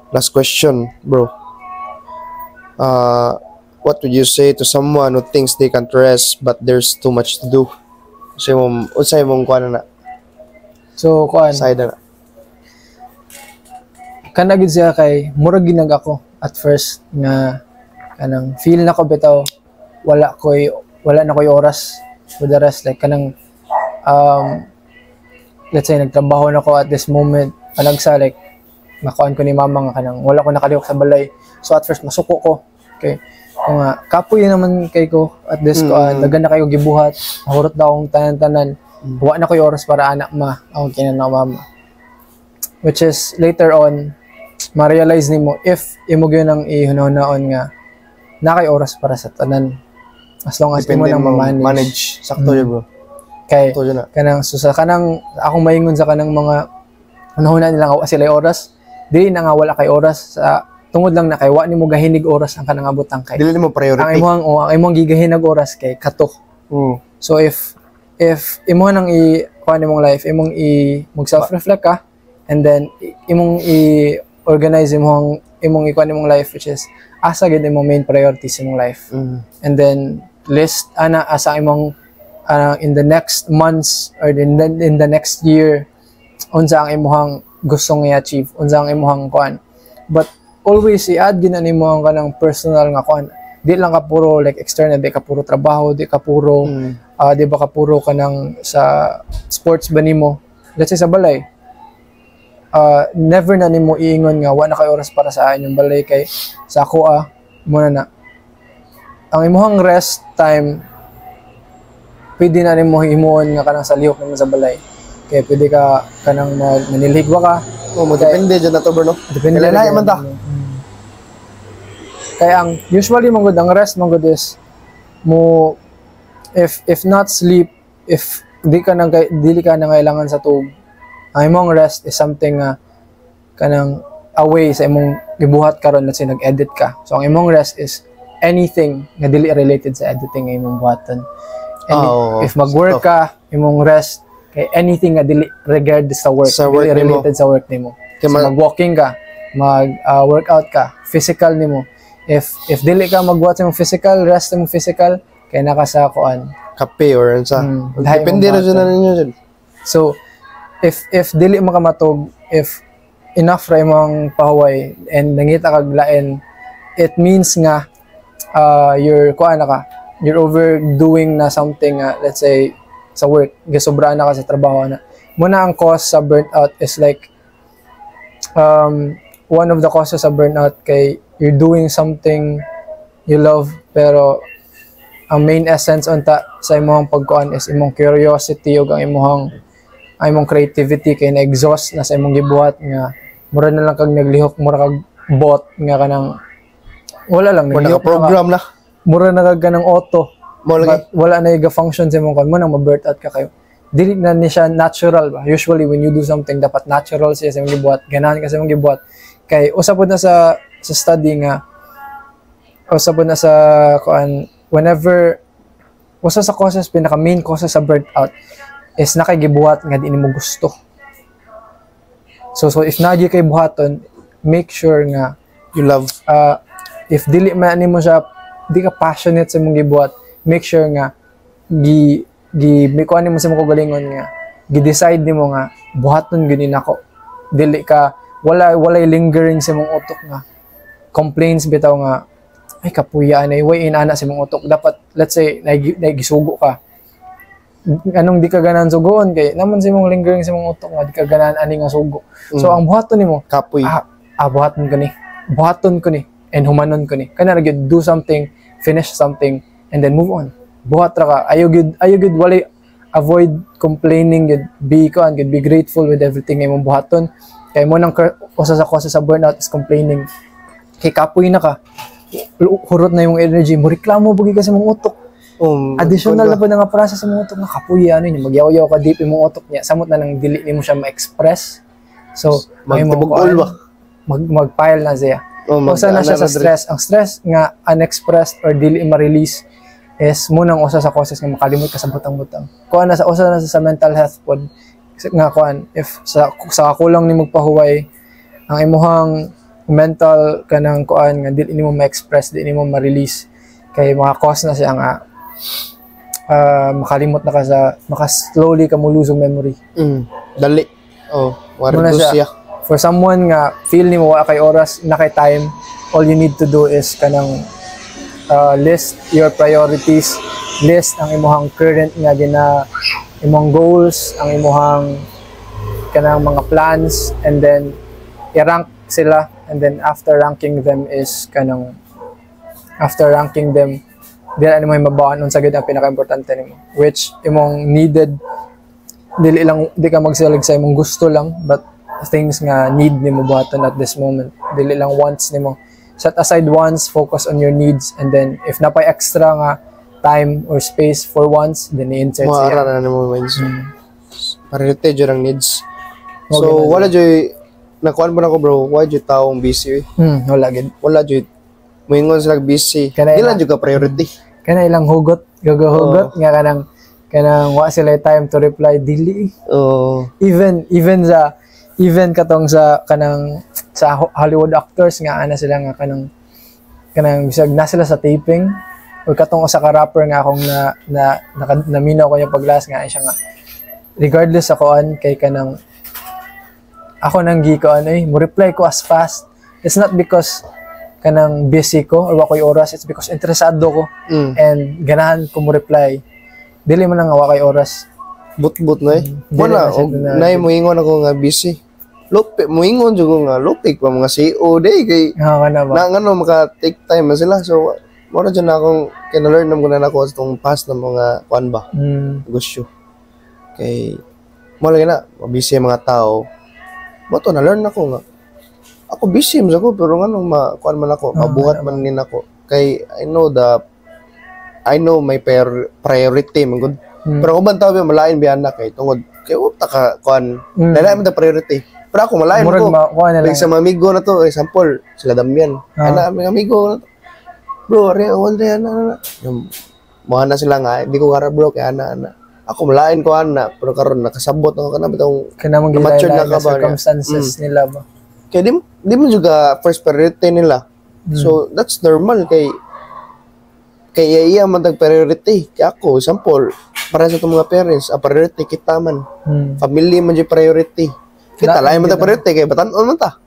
A: Last question, bro. What would you say to someone who thinks they can't rest but there's too much to do? Unsay mong kuan na?
B: So kuan
A: side na.
B: Kana gid siya kay murag ginag ako at first nga kanang feel na ko bitaw wala na koy oras for the rest like kanang let's say nagtrabaho na ko at this moment panagsa like makuan ko ni mama nga kanang wala ko nakalihok sa balay so at first masuko ko okay kung kapoy naman kay ko at this dagan na kayo gibuhat mahurot daw akong tanan-tanan wa na koy oras para anak akong kinana mama which is later on ma-realize nimo if imo gyud ang ihunahon nga nakay oras para sa tanan as long as imo nang manage
A: sakto yun bro
B: Kay
A: to na.
B: kanang susa kanang akong maingon sa kanang mga unahuna nilang awa sila oras, dili na nga wala kay oras sa tungod lang na kay wa nimo gahinig oras ang kanang abutang kay.
A: Dili mo
B: Ang
A: priority.
B: ang imong gigahinag oras kay kato. So if imo nang kuan imong life, imong mag self-reflect ka and then imong organize imong ikuan imong life, which is asa gid imong main priorities imong life. And then list ana asa imong in the next months or in the next year unsa ang imong gustong i-achieve, unsa ang imong kuan. But always i-add gid na nimo ang kanang personal nga kuan. Di lang ka puro like external, di ka puro trabaho, di ka puro di ba ka puro kanang sa sports ba nimo. Let's say sa balay. Never na nimo iingon nga wa na kay oras para sa inyong balay kay sa ako muna na. Ang imong rest time pwede na nimo himuon nga kanang sa lihok nimo sa balay. Kaya pwede ka kanang manilhigwa ka.
A: Mo depende dyan na to bro no.
B: Depende
A: Kailangan man ta.
B: Kaya ang usually mong ang rest mong is mo if not sleep, if dili ka nang kailangan sa tug, ang imong rest is something kanang away sa imong gibuhat karon, let's say nag-edit ka. So ang imong rest is anything nga dili related sa editing nga imong buhaton. If mag-work ka, imong rest kay anything nga dili regardless sa work, dili related sa work nimo. So mag-walking ka, mag-workout ka, physical nimo. If dili ka magbuhat sa imong physical, rest imong physical, kay naka sa kuan.
A: Kape or sa. Depende ra na ninyo dyan.
B: So, if dili makamatog, if enough ra imong pahuway and nangita kag lain, it means nga you're you're overdoing na something let's say sa work, gisobraan na ka sa trabaho na. Muna ang cause sa burnout is like one of the causes sa burnout kay you're doing something you love pero ang main essence unta sa imong pagkuan is imong curiosity ug ang imong creativity kay na-exhaust na sa imong gibuhat nga mura na lang kag naglihok, mura kag bot nga kanang wala lang naglihok
A: program na.
B: Mura na kag kanang auto. But wala na yung function sa imong kuan mo nang ma-burn out ka kayo. Dili na ni siya natural ba. Usually when you do something dapat natural siya sa imong gibuhat, ganahan ka sa imong gibuhat. Kay usapod na sa study nga usapod na sa kuan whenever usa sa causes pinaka main causes sa burnout is nakagibuhat nga di nimo gusto. So if na kay buhaton, make sure nga
A: you love
B: if dili man nimo siya, di ka passionate sa imong gibuhat, make sure nga may kuan nimo sa imong kagalingon nga gi-decide nimo nga buhaton gini nako. Dili ka walay lingering sa imong utok nga complaints bitaw nga ay kapuya na way inana sa imong utok. Dapat let's say nagisugo ka, anong di ka ganahan sugoon kay naman sa imong lingering sa imong utok nga di ka ganahan ani nga sugo. So ang buhaton nimo
A: kapoy
B: buhaton ko ni and humanon ko ni kana gyud, do something, finish something and then move on. Buhat ra ka, ayo gyud walay avoid complaining, gyud be grateful with everything nga imong buhaton. Kay mo nang usa sa causes sa burnout is complaining. Kay kapoy na ka, hurot na yung energy mo, reklamo bugi ka sa imong utok. Additional na pa nga process sa imong utok nga kapoy niya, magyaw-yaw ka deep imong utok niya, samot na nang dili nimo siya ma-express. So mag-pile na siya. Usa na siya sa stress. Ang stress nga unexpressed or dili ma-release is munang usa sa causes nga makalimot ka sa butang-butang. Kuan na sa usa na sa mental health pod nga kuan if sa kulang ni magpahuway ang imong mental kanang kuan nga dili nimo ma-express, dili nimo ma-release kay mga cause na siya nga makalimot na ka sa slowly ka mo lose memory.
A: Dali. Wala siya.
B: For someone nga feel nimo wa kay oras na kay time, all you need to do is kanang list your priorities, list ang imong current nga imong goals, ang imong kanang mga plans, and then i-rank sila, and then after ranking them dili ano may mabawaan unsa gid ang pinaka-importante nimo, which imong needed, di ka magsalig sa imong gusto lang, but things nga need nimo buhaton at this moment, dili lang wants nimo. Set aside wants, focus on your needs, and then if napay extra nga time or space for once, then i-insert
A: Mga
B: siya.
A: ara na mo minds. Priority jud ang needs.
B: Okay
A: So
B: na,
A: wala joy nakuan mo na ko bro, why jud taong busy?
B: Wala gid.
A: Wala jud moingon sila busy.
B: Kanay
A: Di lang
B: na.
A: jud ka priority.
B: Kana ilang hugot, gagahugot nga kanang wa sila time to reply dili.
A: Oh,
B: Even katong sa kanang sa Hollywood actors nga ana sila nga kanang bisag na sila sa taping or katong usa ka rapper nga akong naminaw ko yung paglas nga siya nga regardless sa kuan kay kanang ako nang gikuan mo reply ko as fast. It's not because kanang busy ko or wa ko'y oras, it's because interesado ko and ganahan ko mo reply. Dili man nga wa ko'y oras.
A: but na wala og nay moingon ako nga busy. Lope moingon jud ko nga lopik pa mga CEO day kay
B: Kana ba?
A: na ngano maka take time man sila. So mo ra jud na akong kina-learn nam ko na ako sa tong past ng mga kuan ba negosyo. Kay mo lagi na busy ang mga tao. Mo to na learn ako nga ako busy man ako pero ngano kuan man ako mabuhat man nin ako kay I know my priority man gud. Pero kung bantaw ba malain biyan na kay tungod kay uta ka kuan dala man ta priority. Pero ako malain
B: Murag
A: ko.
B: kuan na lang.
A: Like sa mga amigo na to, example, sila Damian. Ana mga amigo na to. Bro, are all day ana. Mo na sila nga, hindi ko gara bro kay ana. Ako malain ko ana, pero karon nakasabot ako kana bitong
B: Kanang
A: mature na
B: gilay
A: ka ba?
B: circumstances nila ba.
A: Kaya di mo juga first priority nila. So that's normal kay iya man tag priority. Kaya ako, example, para sa itong mga parents, priority kita man. Family man yung priority. Kita lain man tag priority kay batan-on man ta.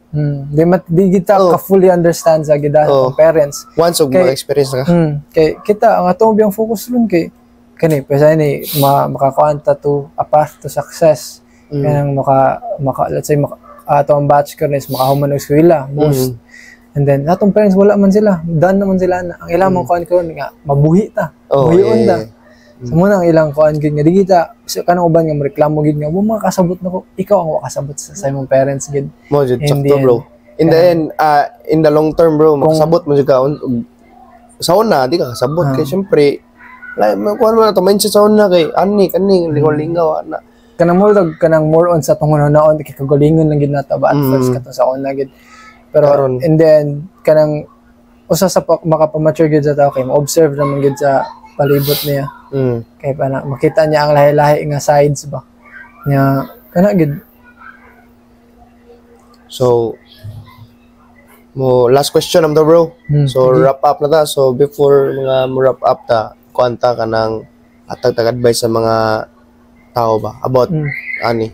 B: Di kita ka fully understand sa gidahan ng parents.
A: Once og mga experience na ka.
B: Kay kita ang atong biyang focus ron kay kani pesa ni makakuanta to a path to success. Kanang let's say atong batch ko is makahuman og eskwela most. And then atong parents wala man sila, done naman sila na. Ang ilang mga kuan karon nga mabuhi ta. Buhion ta. Sa muna ang ilang kuan gid nga di kita kanang uban nga reklamo gid nga mo makasabot nako ikaw ang wakasabot sa imong parents gid.
A: Mo jud sakto bro. In the end, in the long term bro, makasabot mo jud ka sa una di ka kasabot kay syempre like kuan mo na to mindset sa una kay kani lingaw ana.
B: Kanang more on sa tungon-naon kay kagalingon lang gid nata ba at first katong sa una gid. Pero and then kanang usa sa makapamature gid sa tao kay ma-observe naman gid sa palibot niya. Kay pa na makita niya ang lahi-lahi nga sides ba. Nya kana gid. So
A: last question am bro. So wrap up na ta. So before mga wrap up ta, kuanta ka ng atag advice sa mga tao ba about ani.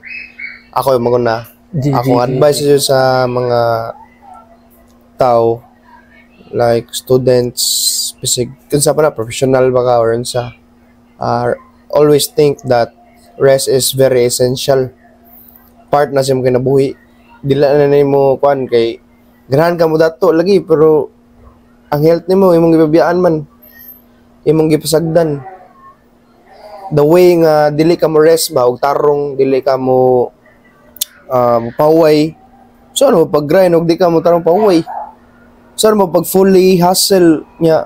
A: Ako yung mga akong advice sa mga tao like students, specific kunsa pa na professional ba ka or unsa, always think that rest is very essential part na sa imong kinabuhi. Dila na nimo kuan kay ganahan ka mo dato lagi pero ang health nimo imong gibabiyaan man, imong gipasagdan. The way nga dili ka mo rest ba og tarong dili ka mo paway. So ano pag grind og di ka mo tarong paway. So ano pag fully hustle nya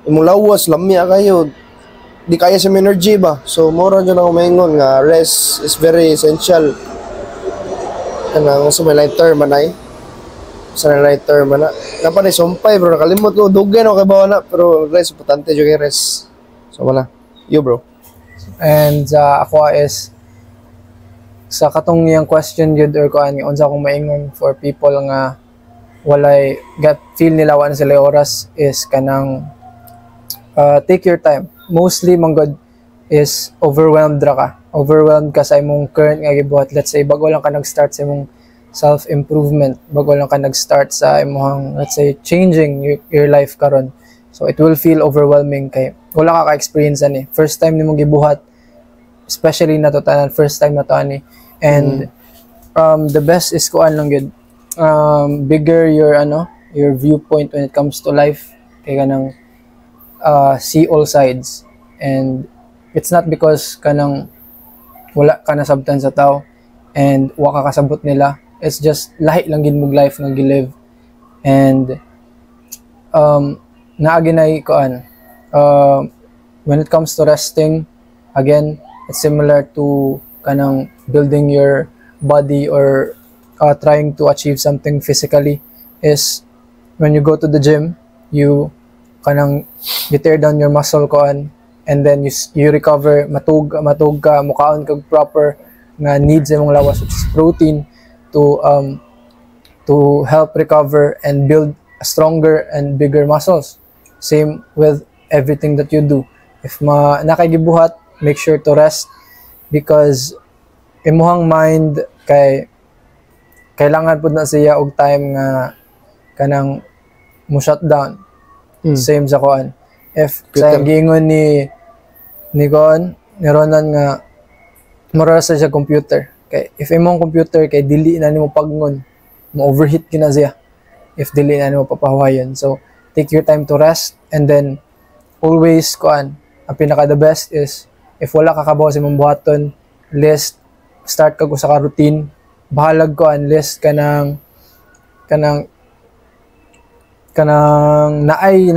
A: imong lawas lamya kayo di kaya sa energy ba. So mora jud ako maingon nga rest is very essential. Kanang sa may light term manay. Sa light term man na. Napanay sumpay bro nakalimot ko dugay no kay bawa na pero rest importante jud kay rest. So wala. You bro.
B: And ako is sa katong yang question yun or kuan unsa akong maingon for people nga walay feel nila wa na sila oras is kanang take your time. Mostly manggod is overwhelmed ka sa imong current nga gibuhat. Let's say bago lang ka nag-start sa imong self-improvement, bago lang ka nag-start sa imong let's say changing your life karon. So it will feel overwhelming kay wala ka ka-experience ani. First time nimo gibuhat, especially na to tanan first time na to ani. And the best is kuan lang gid. Bigger your viewpoint when it comes to life kay kanang see all sides. And it's not because kanang wala ka nasabtan sa tao and wa ka kasabot nila. It's just lahi lang gid mong life nga gilive. And naagi na kuan when it comes to resting, again, it's similar to kanang building your body or trying to achieve something physically. Is when you go to the gym, you kanang you tear down your muscle koan, and then you recover, matug ka, mukaon kag proper nga needs imong lawas, which is protein, to help recover and build stronger and bigger muscles. Same with everything that you do. If nakagibuhat, make sure to rest, because imuhang mind kailangan pud na siya og time nga kanang mo shutdown. Same sa koan. If sa giingon ni Ronan nga mura sa siya computer. Kay if imong computer kay dili na nimo pagnon, mo overheat gina siya if dili na nimo papahuwayon. So take your time to rest, and then always koan, ang pinaka the best is if wala ka kabaw sa imong buhaton, list, start ka sa ka routine, bahalag koan, list kanang naay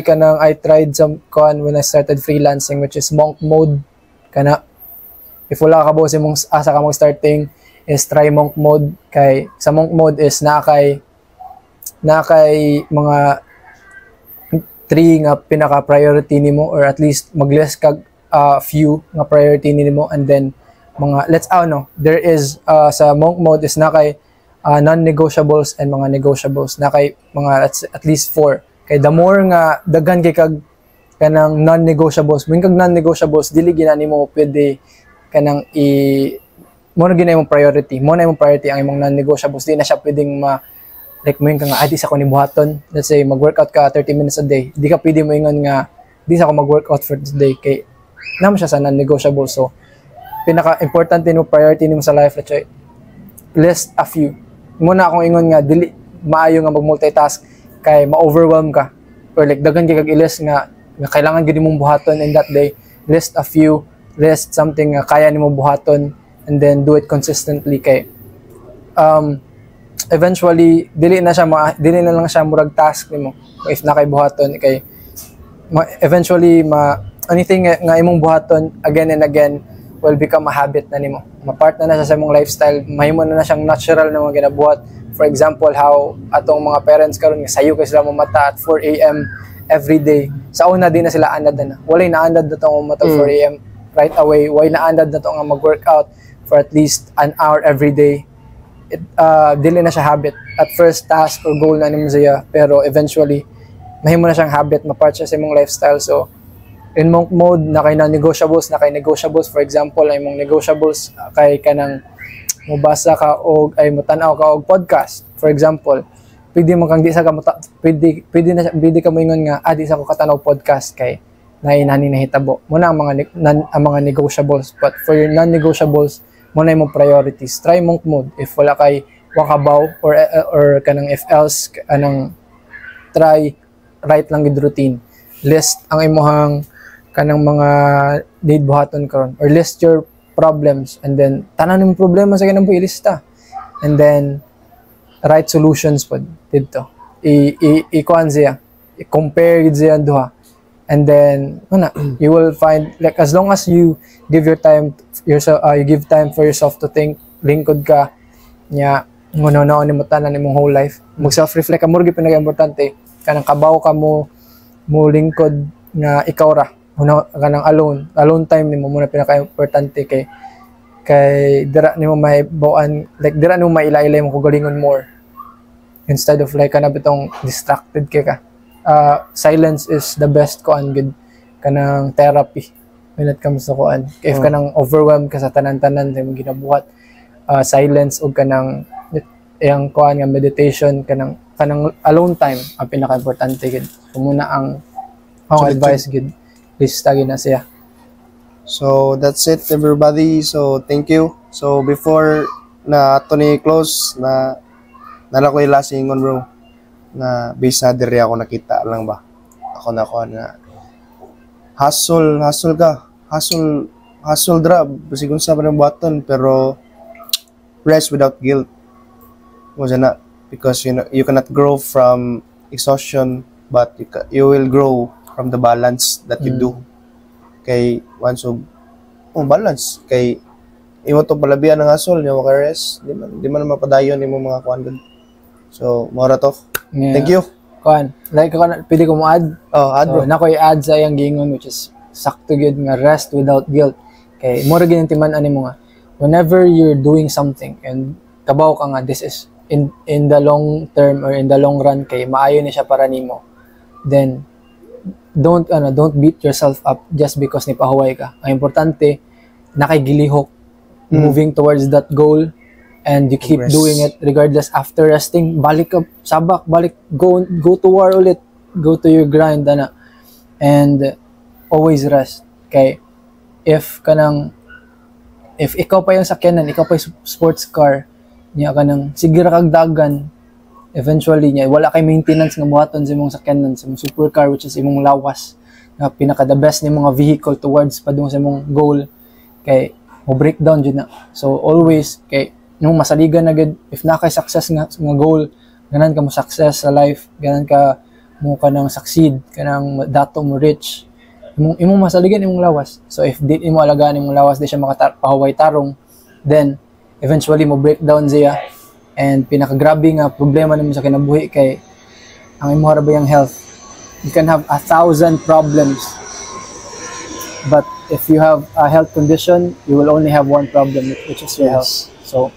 B: kanang I tried some koan when I started freelancing, which is monk mode. Kana if wala ka ba sa mong asa ka mong starting, is try monk mode. Kay sa monk mode is na kay mga 3 nga pinaka priority nimo, or at least mag-list kag few nga priority nimo, and then mga there is sa monk mode is na kay non-negotiables and mga negotiables, na kay mga at least 4. Kay the more nga daghan kay kag kanang non-negotiables, kag non-negotiables dili ginani mo pwede kanang mo na ginay mong priority, ang imong non-negotiables. Di na siya pwedeng like mo yung nga di sa ko ni buhaton, let's say mag-workout ka 30 minutes a day, di ka pwede mo ingon nga di sa ko mag-workout for today, kay naman siya sa non-negotiable. So pinaka-importante mo priority nimo sa life, let's say list a few. Muna akong ingon nga dili maayo nga mag-multitask kay ma-overwhelm ka, or like daghan kay kag i-list nga kailangan gid mong buhaton in that day. List a few, list something nga kaya nimo buhaton, and then do it consistently. Kay eventually dili na lang siya murag task nimo if nakay buhaton, kay eventually anything nga imong buhaton again and again will become a habit na nimo. Ma-part na siya sa imong lifestyle, mahimo na siyang natural na mga ginabuhat. For example, how atong mga parents karon nga sayo kay sila mamata at 4 AM every day. Sa una di na sila anad na. Walay naanad na tong mamata 4 AM right away. Walay naanad na tong mag-workout for at least an hour every day. Dili na siya habit. At first, task or goal na nimo siya, pero eventually mahimo na siyang habit, ma-part siya sa imong lifestyle. So in monk mode, na kay non-negotiables, for example, ay mong negotiables kay kanang mubasa ka og ay mutanaw ka og podcast, for example. Pwede mo kang di sa ka pwede ka mo ingon nga di sa ko katanaw podcast kay nani nahitabo. Muna ang mga negotiables, but for your non-negotiables, muna imong priorities. Try monk mode. If wala kay wakabaw or kanang if else kanang try write lang gid routine. List ang imong kanang mga need buhaton karon, or list your problems, and then tanan yung problema sa kanang ilista, and then write solutions po dito. I-kuan siya, i-compare siya duha, and then you will find, like, as long as you give your time yourself, you give time for yourself to think, lingkod ka nya ngono ni mo tanan imong whole life, mag self-reflect ka, murgi pinaka-importante kanang kabaw ka mo lingkod nga ikaw ra kanang alone time nimo muna pinaka-importante, kay dira nimo may bawaan, like dira nimo mailailay mo kugalingon more instead of like kana bitong distracted ka. Silence is the best koan good kanang therapy when it comes to koan. If kanang overwhelmed ka sa tanan-tanan sa imong ginabuhat, silence o kanang yang koan nga meditation, kanang alone time ang pinaka-importante gid. So muna ang advice gid, lista gid na siya.
A: So that's it, everybody. So thank you. So before na ato ni close, na nala ko last ingon, bro, na base na diri ako nakita lang ba ako na hustle dra sigun sa man button, pero rest without guilt was not, because you cannot grow from exhaustion, but you will grow from the balance that you do. Kay once of balance kay imo to palabian ng asol nya maka-rest, di man mapadayon imo mga kuan good. So, mora to.
B: Yeah.
A: Thank you.
B: Kuan, like ako pwede ko mo add.
A: Add bro.
B: Na ko i-add sa iyang gingon which is sakto gyud nga rest without guilt. Kay mura gyud timan ani mo nga whenever you're doing something and kabaw ka nga this is in the long term or in the long run kay maayo ni siya para nimo, then don't beat yourself up just because ni pahuway ka. Ang importante nakigilihok moving towards that goal and you keep doing it regardless. After resting balik ka sabak, balik go to war ulit, go to your grind ana, and always rest. Kay if ikaw pa yung sakyanan, ikaw pa yung sports car niya ka nang sige ra kag dagan, eventually niya wala kay maintenance nga buhaton sa imong sakyanan, sa imong supercar which is imong lawas nga pinaka the best ni mga vehicle towards padung sa imong goal, kay mo breakdown jud na. So always kay nung masaligan na gud if na kay success nga goal, ganan ka mo success sa life, ganan ka mo kanang succeed, kanang dato mo reach, imong masaligan imong lawas. So if di imo alagaan imong lawas, di siya makapahuway tarong, then eventually mo breakdown siya. And pinakagrabe nga problema nimo sa kinabuhi kay ang imo harabayang health. You can have 1,000 problems, but if you have a health condition, you will only have one problem, which is your health. So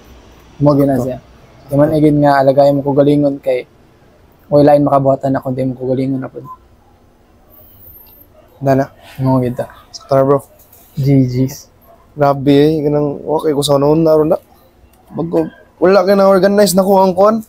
B: mo gina siya. Di man igid nga alagayan mo ko galingon kay wala lain makabuhatan na kundi mo ko galingon na pud.
A: Dana.
B: Mo gid ta.
A: Tara bro.
B: GG's.
A: Grabe, ganang okay ko sa noon na ron na. Wala ka na organize na ko ang kon.